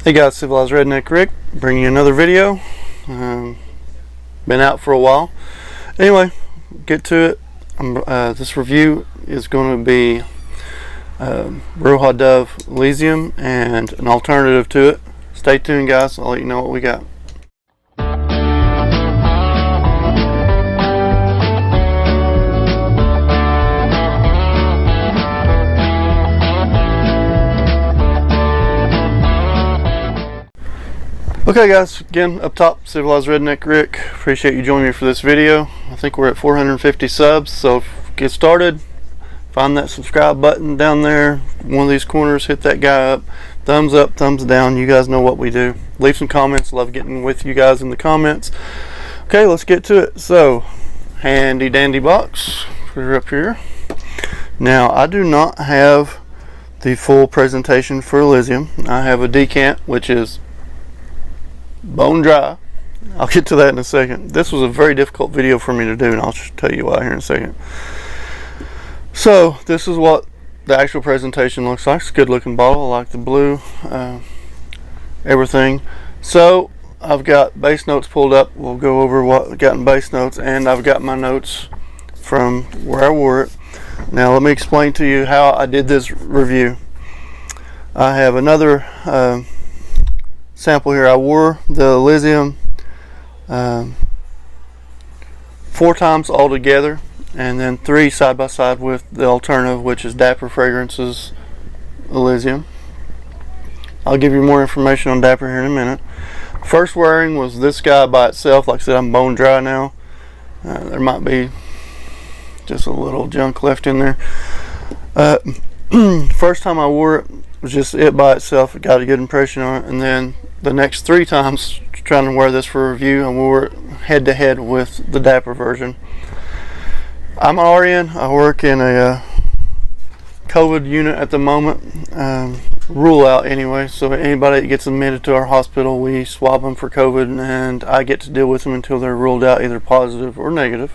Hey guys, Civilized Redneck Rick, bringing you another video. Been out for a while. Anyway, get to it. This review is going to be Roja Dove Elysium and an alternative to it. Stay tuned guys, I'll let you know what we got. Okay guys, again up top, Civilized Redneck Rick. Appreciate you joining me for this video. I think we're at 450 subs, so get started. Find that subscribe button down there, one of these corners, hit that guy up. Thumbs up, thumbs down, you guys know what we do. Leave some comments, love getting with you guys in the comments. Okay, let's get to it. So, handy dandy box, put her up here. Now, I do not have the full presentation for Elysium. I have a decant, which is bone dry. I'll get to that in a second. This was a very difficult video for me to do, and I'll tell you why here in a second. So this is what the actual presentation looks like. It's a good looking bottle. I like the blue, everything. So I've got base notes pulled up. We'll go over what I got in base notes, and I've got my notes from where I wore it. Now let me explain to you how I did this review. I have another sample here. I wore the Elysium 4 times altogether, and then 3 side by side with the alternative, which is Dapper Fragrances Elysium. I'll give you more information on Dapper here in a minute. First wearing was this guy by itself. Like I said, I'm bone dry now. There might be just a little junk left in there. First time I wore it was just it by itself. It got a good impression on it, and then the next 3 times trying to wear this for review, I wore it head to head with the Dapper version. I'm an RN. I work in a COVID unit at the moment. Rule out anyway, so anybody that gets admitted to our hospital, we swab them for COVID, and I get to deal with them until they're ruled out either positive or negative.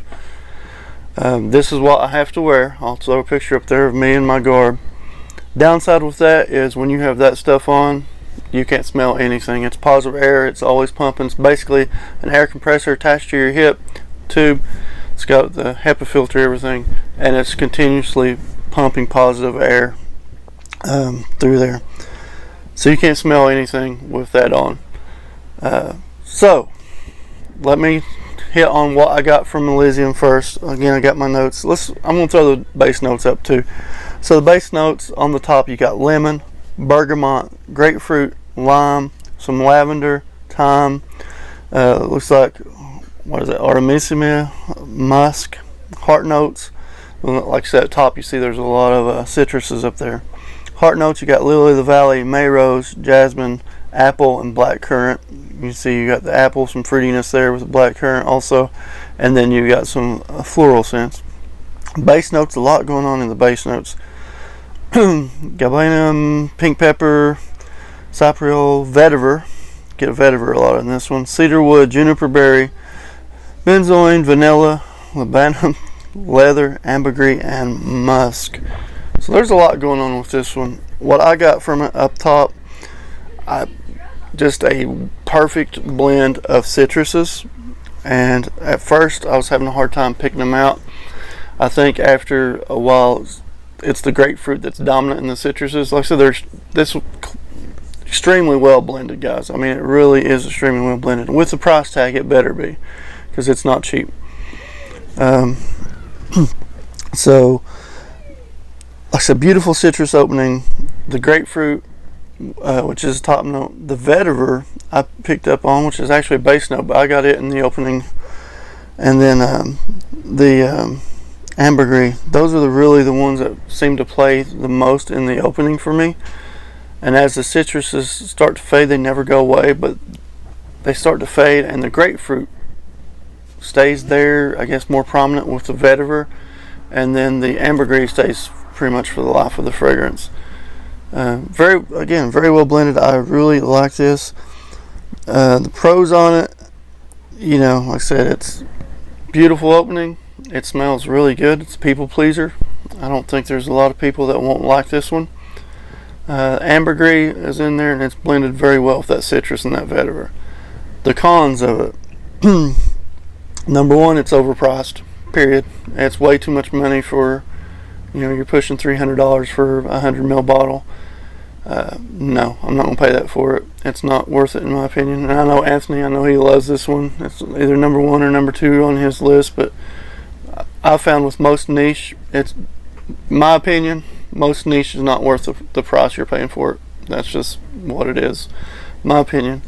This is what I have to wear. I'll throw a picture up there of me in my garb. Downside with that is when you have that stuff on, you can't smell anything. It's positive air. It's always pumping. It's basically an air compressor attached to your hip tube. It's got the HEPA filter, everything, and it's continuously pumping positive air through there. So you can't smell anything with that on. So let me hit on what I got from Elysium first. Again, I got my notes. I'm going to throw the base notes up too. So the base notes on the top, you got lemon, bergamot, grapefruit, lime, some lavender, thyme. Looks like, what is that? Artemisia, musk, heart notes. Like I said, at top you see there's a lot of citruses up there. Heart notes, you got lily of the valley, May rose, jasmine, apple, and black currant. You see you got the apple, some fruitiness there with the black currant also, and then you got some floral scents. Base notes, a lot going on in the base notes. Galbanum, pink pepper, cypriol, vetiver. Get a vetiver a lot in this one. Cedarwood, juniper berry, benzoin, vanilla, labanum, leather, ambergris, and musk. So there's a lot going on with this one. What I got from it up top, just a perfect blend of citruses, and at first I was having a hard time picking them out. I think after a while it's the grapefruit that's dominant in the citruses. Like I said, this extremely well blended, guys. I mean, it really is extremely well blended. With the price tag, it better be, because it's not cheap. So like I said, beautiful citrus opening. The grapefruit, which is top note. The vetiver I picked up on, which is actually a base note, but I got it in the opening. And then the ambergris. Those are really the ones that seem to play the most in the opening for me. And as the citruses start to fade, they never go away, but they start to fade, and the grapefruit stays there, I guess, more prominent with the vetiver, and then the ambergris stays pretty much for the life of the fragrance. Very well blended. I really like this. The pros on it, you know, like I said, it's beautiful opening. It smells really good. It's a people pleaser. I don't think there's a lot of people that won't like this one. Ambergris is in there, and it's blended very well with that citrus and that vetiver. The cons of it. Number one, it's overpriced. Period. It's way too much money for, you're pushing $300 for a 100 ml bottle. No, I'm not gonna pay that for it. It's not worth it in my opinion. And I know Anthony, I know he loves this one. It's either number one or number two on his list, but I found with most niche, it's my opinion, most niche is not worth the price you're paying for it. That's just what it is, my opinion.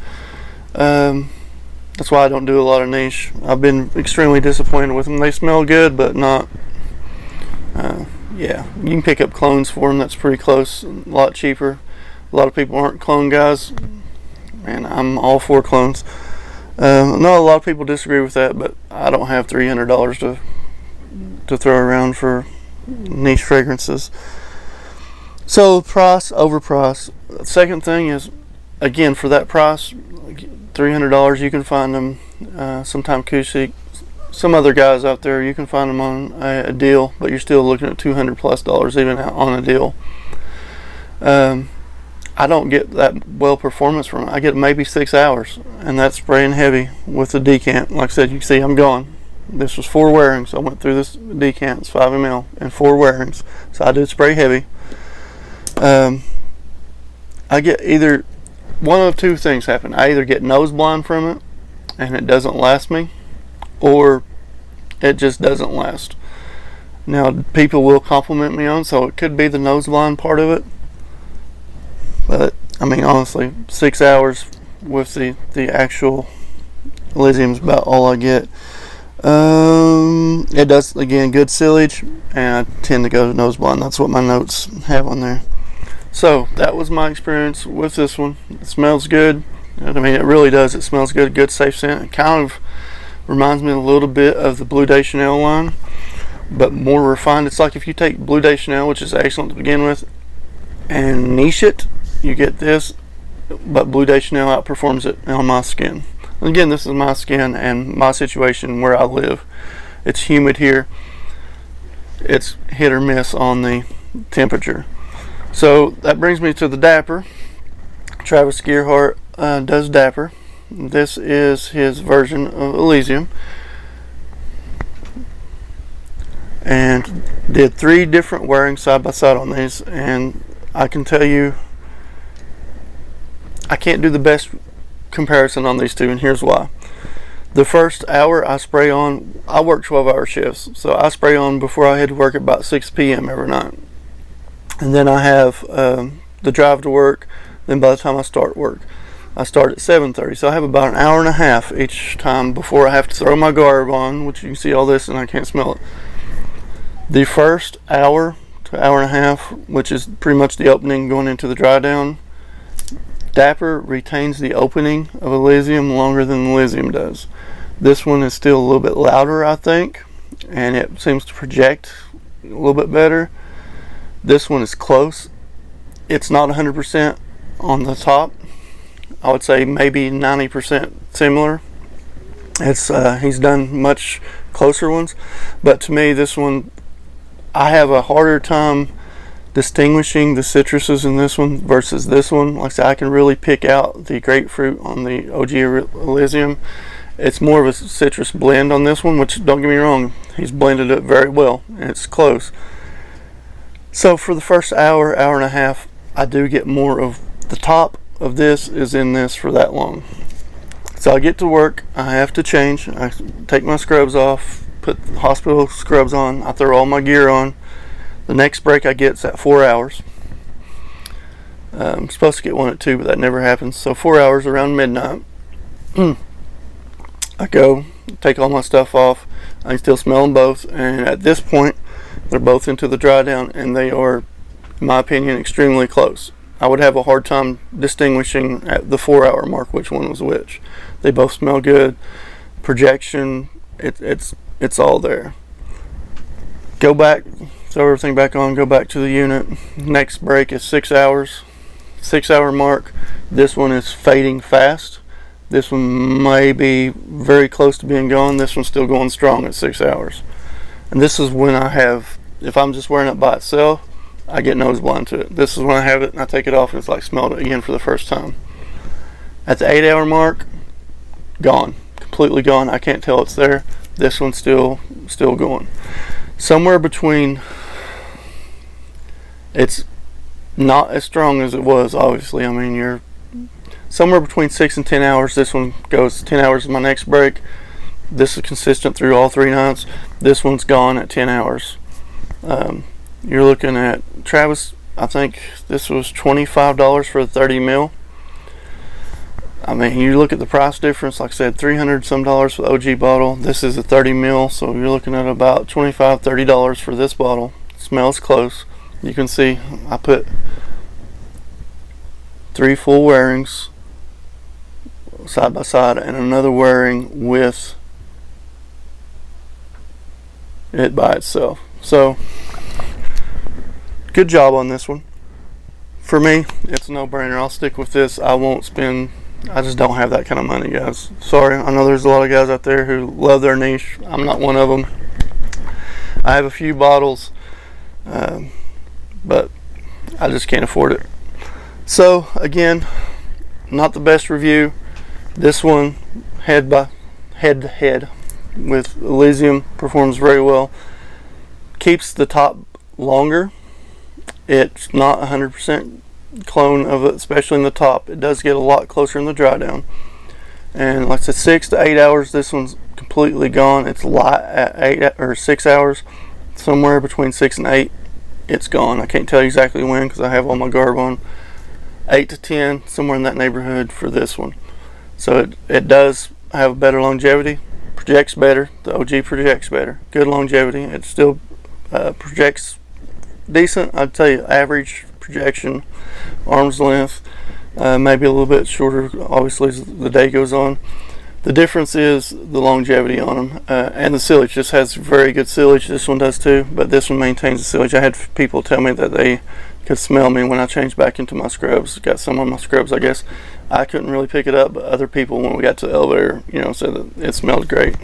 That's why I don't do a lot of niche. I've been extremely disappointed with them. They smell good, but not. Yeah, you can pick up clones for them. That's pretty close, a lot cheaper. A lot of people aren't clone guys, and I'm all for clones. I know a lot of people disagree with that, but I don't have $300 to throw around for niche fragrances. So price, overprice. Second thing is, again, for that price, $300, you can find them sometime Cusick. Some other guys out there, you can find them on a deal, but you're still looking at $200+ even on a deal. I don't get that well performance from it. I get maybe 6 hours, and that's spraying heavy with the decant. Like I said, you can see I'm gone. This was 4 wearings. I went through this decant, it's 5 ml, and 4 wearings. So I did spray heavy. I get either one of two things happen. I either get nose blind from it, and it doesn't last me, or it just doesn't last. Now, people will compliment me on, so it could be the nose blind part of it. But I mean, honestly, 6 hours with the actual Elysium is about all I get. It does, again, good sillage, and I tend to go to nose blind. That's what my notes have on there. So that was my experience with this one. It smells good. I mean, it really does. It smells good. Good, safe scent. It kind of reminds me a little bit of the Bleu de Chanel line, but more refined. It's like if you take Bleu de Chanel, which is excellent to begin with, and niche it, you get this, but Bleu de Chanel outperforms it on my skin. And again, this is my skin and my situation where I live. It's humid here. It's hit or miss on the temperature. So that brings me to the Dapper. Travis Gearhart does Dapper. This is his version of Elysium, and did 3 different wearings side by side on these, and I can tell you I can't do the best comparison on these two, and here's why. The first hour I spray on, I work 12-hour shifts, so I spray on before I head to work at about 6 p.m. every night, and then I have the drive to work. Then by the time I start work, I start at 7:30, so I have about an hour and a half each time before I have to throw my garb on, which you can see all this and I can't smell it. The first hour to hour and a half, which is pretty much the opening going into the dry down, Dapper retains the opening of Elysium longer than Elysium does. This one is still a little bit louder, I think, and it seems to project a little bit better. This one is close. It's not 100% on the top. I would say maybe 90% similar. It's he's done much closer ones, but to me this one, I have a harder time distinguishing the citruses in this one versus this one. Like I said, I can really pick out the grapefruit on the OG Elysium. It's more of a citrus blend on this one, which, don't get me wrong, he's blended it very well and it's close. So for the first hour, hour and a half, I do get more of the top of this is in this for that long. So I get to work, I have to change, I take my scrubs off, put hospital scrubs on, I throw all my gear on. The next break I get is at 4 hours. I'm supposed to get one at 2, but that never happens. So 4 hours around midnight. I go, take all my stuff off. I can still smell them both, and at this point they're both into the dry down, and they are, in my opinion, extremely close. I would have a hard time distinguishing at the 4 hour mark which one was which. They both smell good. Projection, it's all there. Go back, throw everything back on, go back to the unit. Next break is 6 hours. 6 hour mark. This one is fading fast. This one may be very close to being gone. This one's still going strong at 6 hours. And this is when I have, if I'm just wearing it by itself, I get nose blind to it. This is when I have it and I take it off and it's like smelled it again for the first time. At the 8-hour mark, gone, completely gone. I can't tell it's there. This one's still going. Somewhere between, it's not as strong as it was, obviously. I mean, you're somewhere between 6 and 10 hours. This one goes 10 hours is my next break. This is consistent through all 3 nights. This one's gone at 10 hours. You're looking at, Travis, I think this was $25 for the 30 mil. I mean, you look at the price difference, like I said, $300 some for the OG bottle. This is a 30 mil, so you're looking at about $25, $30 for this bottle. Smells close. You can see I put 3 full wearings side by side and another wearing with it by itself. So good job on this one. For me, it's a no-brainer. I'll stick with this. I won't spend, I just don't have that kind of money, guys. Sorry, I know there's a lot of guys out there who love their niche. I'm not one of them. I have a few bottles, but I just can't afford it. So again, not the best review. This one head to head with Elysium performs very well. Keeps the top longer. It's not 100% clone of it, especially in the top. It does get a lot closer in the dry down. And like I said, 6 to 8 hours. This one's completely gone. It's light at 8 or 6 hours. Somewhere between 6 and 8, it's gone. I can't tell you exactly when because I have all my garb on. 8 to 10, somewhere in that neighborhood for this one. So it does have a better longevity. Projects better. The OG projects better. Good longevity. It still projects decent. I'd tell you average projection, arm's length, maybe a little bit shorter obviously as the day goes on. The difference is the longevity on them, and the silage. Just has very good silage. This one does too, but this one maintains the silage. I had people tell me that they could smell me when I changed back into my scrubs. Got some on my scrubs, I guess. I couldn't really pick it up, but other people when we got to the elevator, said that it smelled great.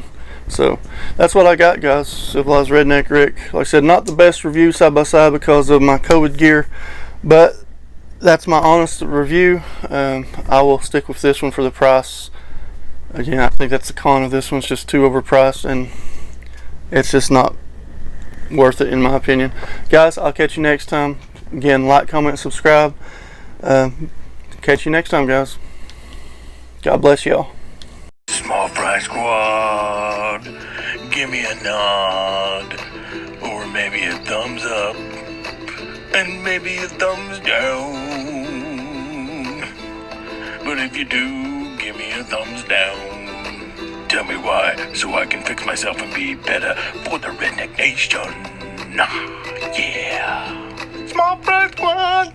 So that's what I got, guys. Civilized Redneck Rick. Like I said, not the best review side by side because of my COVID gear, but that's my honest review. I will stick with this one for the price. Again, I think that's the con of this one. It's just too overpriced, and it's just not worth it in my opinion. Guys, I'll catch you next time. Again, like, comment, subscribe. Catch you next time, guys. God bless y'all. Small Fry Squad, give me a nod, or maybe a thumbs up, and maybe a thumbs down. But if you do, give me a thumbs down. Tell me why, so I can fix myself and be better for the Redneck Nation. Yeah. Small Fry Squad.